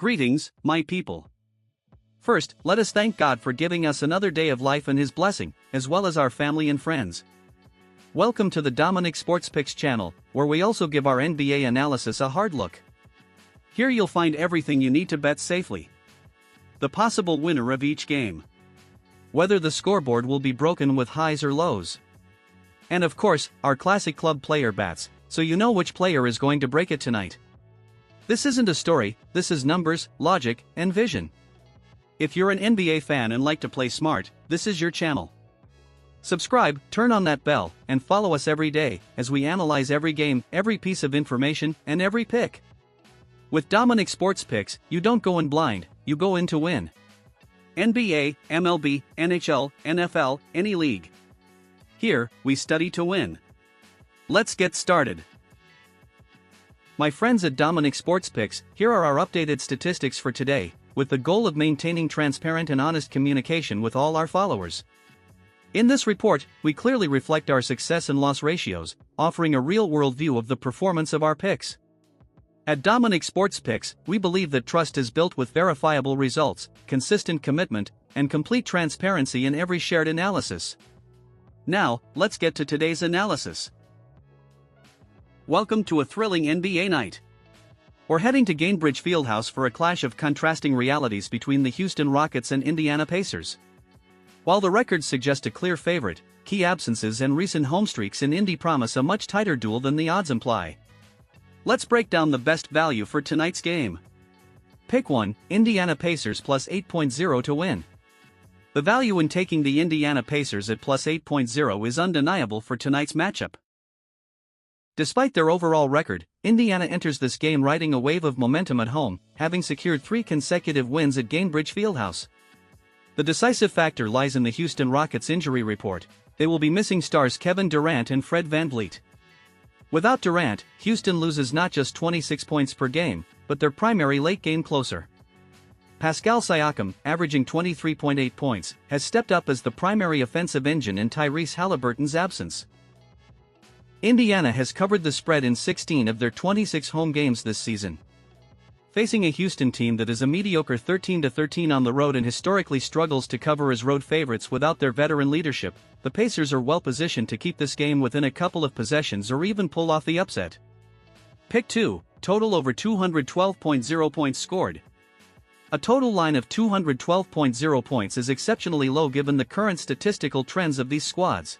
Greetings, my people. First, let us thank God for giving us another day of life and His blessing, as well as our family and friends. Welcome to the Dominic Sports Picks channel, where we also give our NBA analysis a hard look. Here you'll find everything you need to bet safely. The possible winner of each game. Whether the scoreboard will be broken with highs or lows. And of course, our classic club player bats, so you know which player is going to break it tonight. This isn't a story, this is numbers, logic, and vision. If you're an NBA fan and like to play smart, this is your channel. Subscribe, turn on that bell, and follow us every day, as we analyze every game, every piece of information, and every pick. With Dominic Sports Picks, you don't go in blind, you go in to win. NBA, MLB, NHL, NFL, any league. Here, we study to win. Let's get started. My friends at Dominic Sports Picks, here are our updated statistics for today, with the goal of maintaining transparent and honest communication with all our followers. In this report, we clearly reflect our success and loss ratios, offering a real-world view of the performance of our picks. At Dominic Sports Picks, we believe that trust is built with verifiable results, consistent commitment, and complete transparency in every shared analysis. Now, let's get to today's analysis. Welcome to a thrilling NBA night. We're heading to Gainbridge Fieldhouse for a clash of contrasting realities between the Houston Rockets and Indiana Pacers. While the records suggest a clear favorite, key absences and recent home streaks in Indy promise a much tighter duel than the odds imply. Let's break down the best value for tonight's game. Pick 1, Indiana Pacers plus 8.0 to win. The value in taking the Indiana Pacers at plus 8.0 is undeniable for tonight's matchup. Despite their overall record, Indiana enters this game riding a wave of momentum at home, having secured 3 consecutive wins at Gainbridge Fieldhouse. The decisive factor lies in the Houston Rockets injury report. They will be missing stars Kevin Durant and Fred VanVleet. Without Durant, Houston loses not just 26 points per game, but their primary late-game closer. Pascal Siakam, averaging 23.8 points, has stepped up as the primary offensive engine in Tyrese Halliburton's absence. Indiana has covered the spread in 16 of their 26 home games this season. Facing a Houston team that is a mediocre 13-13 on the road and historically struggles to cover as road favorites without their veteran leadership, the Pacers are well positioned to keep this game within a couple of possessions or even pull off the upset. Pick 2, total over 212.0 points scored. A total line of 212.0 points is exceptionally low given the current statistical trends of these squads.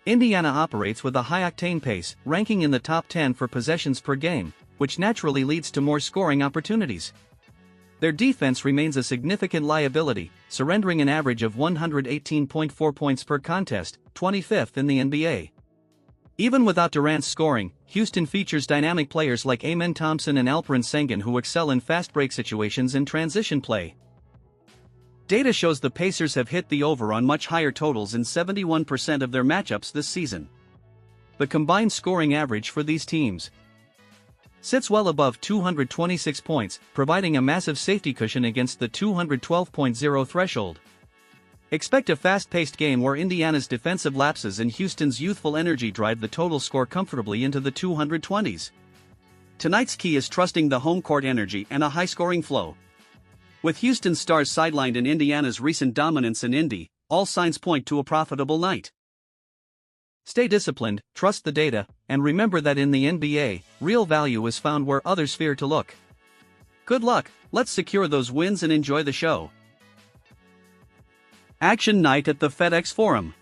Indiana operates with a high-octane pace, ranking in the top 10 for possessions per game, which naturally leads to more scoring opportunities. Their defense remains a significant liability, surrendering an average of 118.4 points per contest, 25th in the NBA. Even without Durant's scoring, Houston features dynamic players like Amen Thompson and Alperen Sengun who excel in fast break situations and transition play. Data shows the Pacers have hit the over on much higher totals in 71% of their matchups this season. The combined scoring average for these teams sits well above 226 points, providing a massive safety cushion against the 212.0 threshold. Expect a fast-paced game where Indiana's defensive lapses and Houston's youthful energy drive the total score comfortably into the 220s. Tonight's key is trusting the home court energy and a high-scoring flow. With Houston's stars sidelined and Indiana's recent dominance in Indy, all signs point to a profitable night. Stay disciplined, trust the data, and remember that in the NBA, real value is found where others fear to look. Good luck, let's secure those wins and enjoy the show. Action night at the FedEx Forum.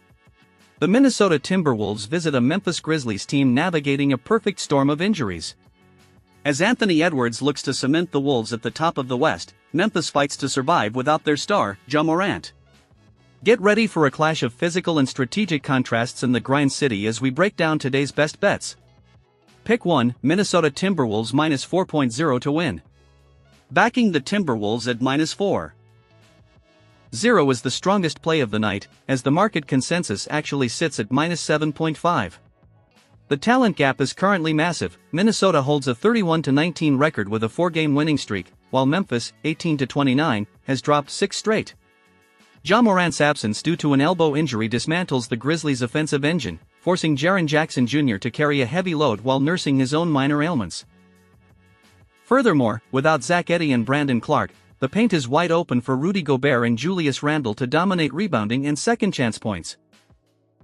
The Minnesota Timberwolves visit a Memphis Grizzlies team navigating a perfect storm of injuries. As Anthony Edwards looks to cement the Wolves at the top of the West, Memphis fights to survive without their star, Ja Morant. Get ready for a clash of physical and strategic contrasts in the grind city as we break down today's best bets. Pick 1, Minnesota Timberwolves minus 4.0 to win. Backing the Timberwolves at minus 4.0 is the strongest play of the night, as the market consensus actually sits at minus 7.5. The talent gap is currently massive. Minnesota holds a 31-19 record with a 4-game winning streak, while Memphis, 18-29, has dropped 6 straight. Ja Morant's absence due to an elbow injury dismantles the Grizzlies' offensive engine, forcing Jaren Jackson Jr. to carry a heavy load while nursing his own minor ailments. Furthermore, without Zach Edey and Brandon Clark, the paint is wide open for Rudy Gobert and Julius Randle to dominate rebounding and second-chance points.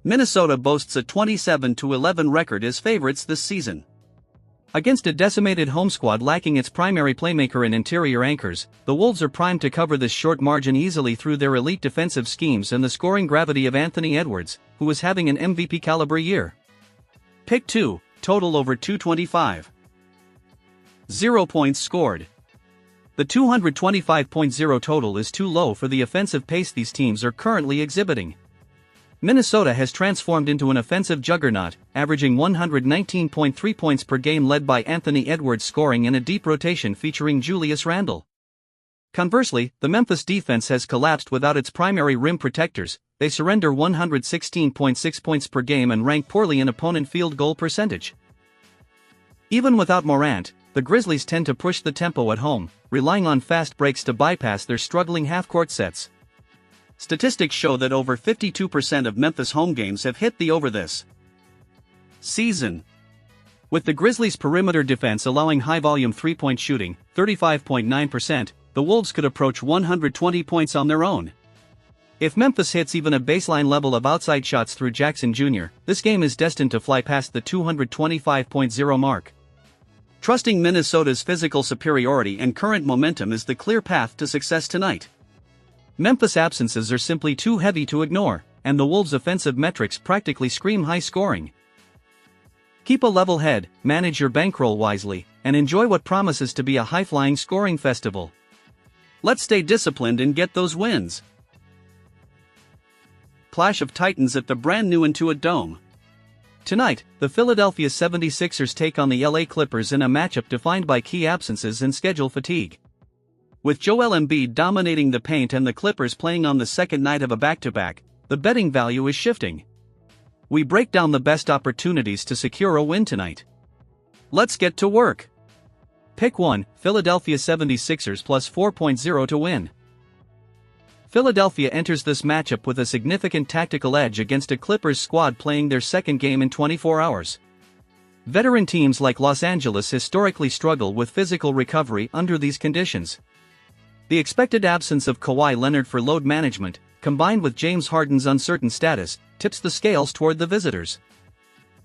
Minnesota boasts a 27-11 record as favorites this season. Against a decimated home squad lacking its primary playmaker and interior anchors, the Wolves are primed to cover this short margin easily through their elite defensive schemes and the scoring gravity of Anthony Edwards, who is having an MVP-caliber year. Pick 2, total over 225. 0 points scored. The 225.0 total is too low for the offensive pace these teams are currently exhibiting. Minnesota has transformed into an offensive juggernaut, averaging 119.3 points per game led by Anthony Edwards scoring in a deep rotation featuring Julius Randle. Conversely, the Memphis defense has collapsed without its primary rim protectors. They surrender 116.6 points per game and rank poorly in opponent field goal percentage. Even without Morant, the Grizzlies tend to push the tempo at home, relying on fast breaks to bypass their struggling half-court sets. Statistics show that over 52% of Memphis home games have hit the over this season. With the Grizzlies' perimeter defense allowing high-volume three-point shooting, 35.9%, the Wolves could approach 120 points on their own. If Memphis hits even a baseline level of outside shots through Jackson Jr., this game is destined to fly past the 225.0 mark. Trusting Minnesota's physical superiority and current momentum is the clear path to success tonight. Memphis' absences are simply too heavy to ignore, and the Wolves' offensive metrics practically scream high scoring. Keep a level head, manage your bankroll wisely, and enjoy what promises to be a high-flying scoring festival. Let's stay disciplined and get those wins. Clash of Titans at the brand new Intuit Dome. Tonight, the Philadelphia 76ers take on the LA Clippers in a matchup defined by key absences and schedule fatigue. With Joel Embiid dominating the paint and the Clippers playing on the second night of a back-to-back, the betting value is shifting. We break down the best opportunities to secure a win tonight. Let's get to work. Pick 1, Philadelphia 76ers plus 4.0 to win. Philadelphia enters this matchup with a significant tactical edge against a Clippers squad playing their second game in 24 hours. Veteran teams like Los Angeles historically struggle with physical recovery under these conditions. The expected absence of Kawhi Leonard for load management, combined with James Harden's uncertain status, tips the scales toward the visitors.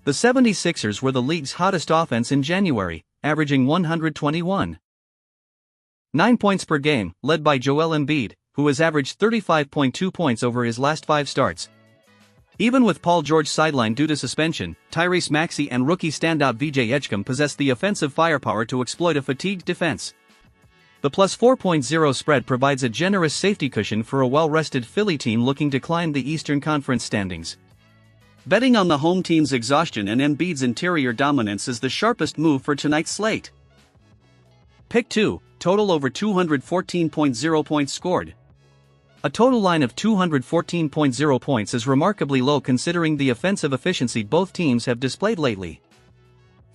The 76ers were the league's hottest offense in January, averaging 121.9 points per game, led by Joel Embiid, who has averaged 35.2 points over his last 5 starts. Even with Paul George sidelined due to suspension, Tyrese Maxey and rookie standout VJ Edgecombe possess the offensive firepower to exploit a fatigued defense. The plus 4.0 spread provides a generous safety cushion for a well-rested Philly team looking to climb the Eastern Conference standings. Betting on the home team's exhaustion and Embiid's interior dominance is the sharpest move for tonight's slate. Pick 2, total over 214.0 points scored. A total line of 214.0 points is remarkably low considering the offensive efficiency both teams have displayed lately.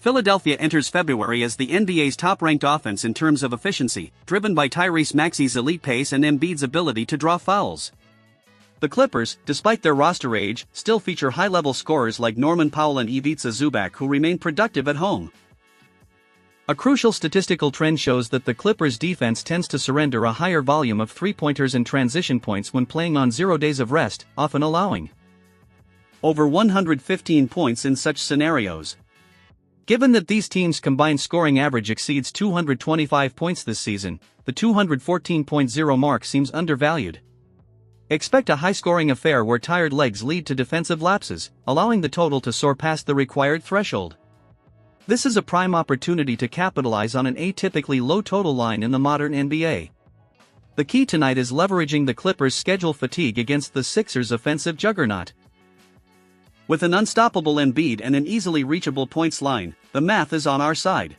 Philadelphia enters February as the NBA's top-ranked offense in terms of efficiency, driven by Tyrese Maxey's elite pace and Embiid's ability to draw fouls. The Clippers, despite their roster age, still feature high-level scorers like Norman Powell and Ivica Zubac who remain productive at home. A crucial statistical trend shows that the Clippers' defense tends to surrender a higher volume of three-pointers and transition points when playing on 0 days of rest, often allowing over 115 points in such scenarios. Given that these teams' combined scoring average exceeds 225 points this season, the 214.0 mark seems undervalued. Expect a high-scoring affair where tired legs lead to defensive lapses, allowing the total to soar past the required threshold. This is a prime opportunity to capitalize on an atypically low total line in the modern NBA. The key tonight is leveraging the Clippers' schedule fatigue against the Sixers' offensive juggernaut. With an unstoppable Embiid and an easily reachable points line, the math is on our side.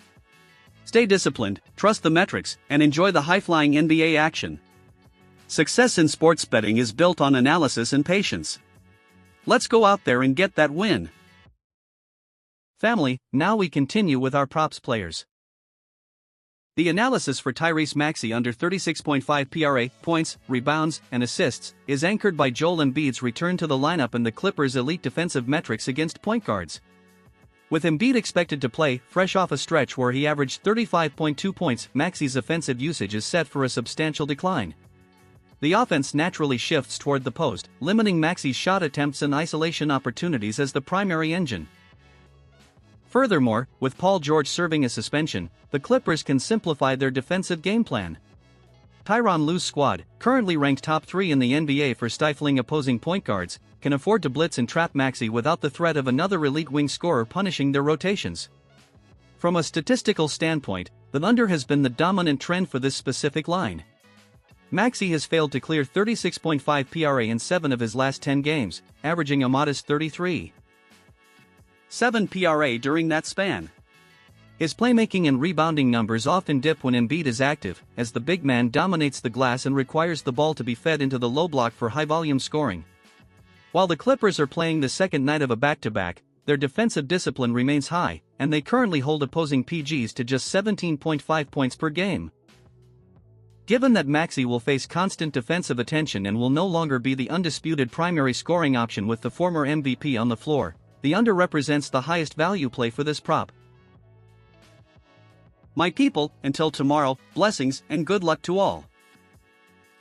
Stay disciplined, trust the metrics, and enjoy the high-flying NBA action. Success in sports betting is built on analysis and patience. Let's go out there and get that win. Family, now we continue with our props players. The analysis for Tyrese Maxey under 36.5 PRA, points, rebounds, and assists, is anchored by Joel Embiid's return to the lineup and the Clippers' elite defensive metrics against point guards. With Embiid expected to play fresh off a stretch where he averaged 35.2 points, Maxi's offensive usage is set for a substantial decline. The offense naturally shifts toward the post, limiting Maxi's shot attempts and isolation opportunities as the primary engine. Furthermore, with Paul George serving a suspension, the Clippers can simplify their defensive game plan. Tyronn Lue's squad, currently ranked top 3 in the NBA for stifling opposing point guards, can afford to blitz and trap Maxey without the threat of another elite wing scorer punishing their rotations. From a statistical standpoint, the under has been the dominant trend for this specific line. Maxey has failed to clear 36.5 PRA in 7 of his last 10 games, averaging a modest 33.7 PRA during that span. His playmaking and rebounding numbers often dip when Embiid is active, as the big man dominates the glass and requires the ball to be fed into the low block for high-volume scoring. While the Clippers are playing the second night of a back-to-back, their defensive discipline remains high, and they currently hold opposing PGs to just 17.5 points per game. Given that Maxey will face constant defensive attention and will no longer be the undisputed primary scoring option with the former MVP on the floor, the under represents the highest value play for this prop. My people, until tomorrow, blessings and good luck to all.